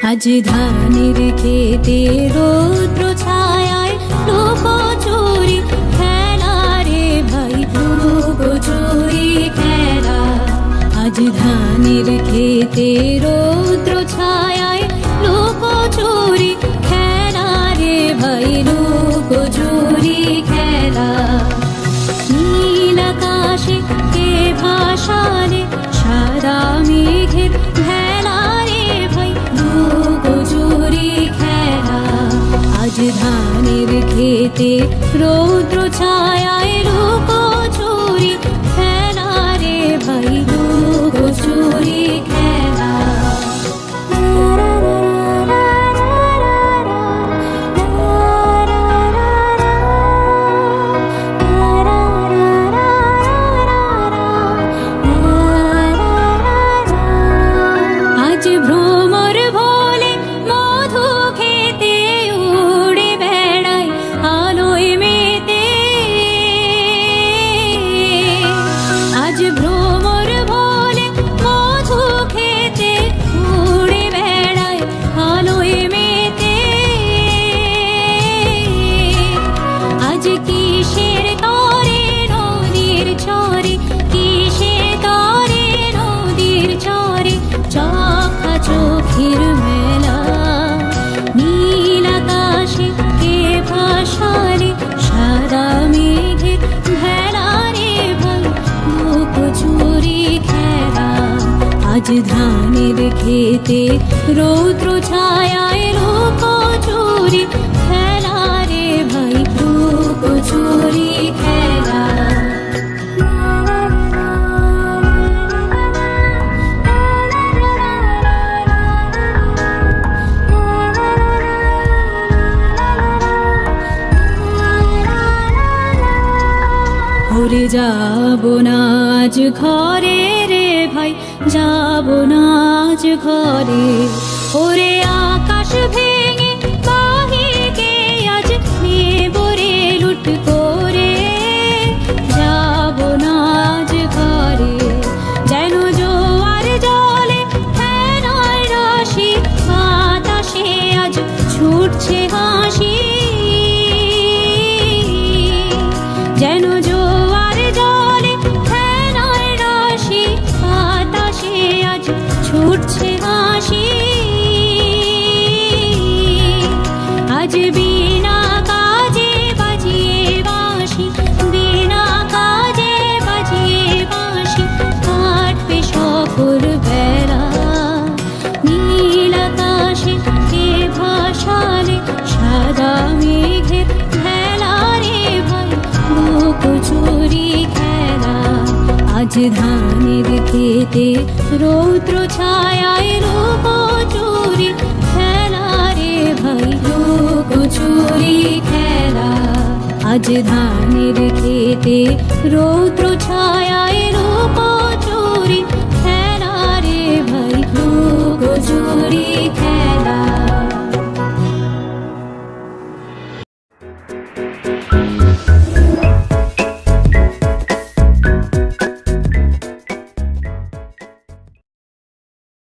আজ ধানের খেতে রৌদ্র ছায়ায় লুকোচুরি খেলা রে ভাই, লুকোচুরি খেলা। আজ ধানের খেতে রৌদ্র ছায়ায় লুকোচুরি খেলা রে ভাই, লুকোচুরি খেলা। নীল আকাশে কে ভাসালে সাদা মেঘের ভেলা রে ভাই, লুকোচুরি খেলা। আজ ধানের খেতে রৌদ্র ছায়ায় লুকোচুরি খেলা রে ভাই, লুকোচুরি খেলা। আজ ভ্রমর ভোলে মধু খেতে উড়ে বেড়ায় আলোয় মেতে। আজ ভ্রমর ভোলে মধু খেতে উড়ে বেড়ায় আলোয় মেতে। আজ কিসের তরে নদীর চরে, কিসের তরে নদীর চরে চোখা চোখের মেলা। নীল আকাশে কে ভাসালে সাদা মেঘের ভেলা রে ভাই, লুকোচুরি খেলা। আজ ধানের খেতে রৌদ্র ছায়ায় লুকোচুরি খেলা রে ভাই, লুকোচুরি খেলা। ওরে যাবো না আজ ঘরে রে ভাই, যাবো না আজ ঘরে। ওরে আকাশ ভেঙে বাহিকে আজ নেব রে লুট করে। যাবো না আজ ঘরে, যেন জোয়ার জলে ফেনায় রাশি বাতাসে আজ ছুটছে হাসি। যেন জোয়ার জলে ফেনায় রাশি বাতাসে আজ ছুটছে হাসি। আজ বিনা কাজে বাজিয়ে বাঁশি, বিনা কাজে বাজিয়ে বাঁশি কাটবে সকল বেলা। নীল আকাশে কে ভাসালে সাদা মেঘের ভেলা রে ভাই, লুকোচুরি খেলা। আজ ধানের খেতে রৌদ্র ছায়ায় লুকোচুরি খেলা রে ভাই, লুকোচুরি খেলা। আজ ধানের খেতে রৌদ্র ছায়া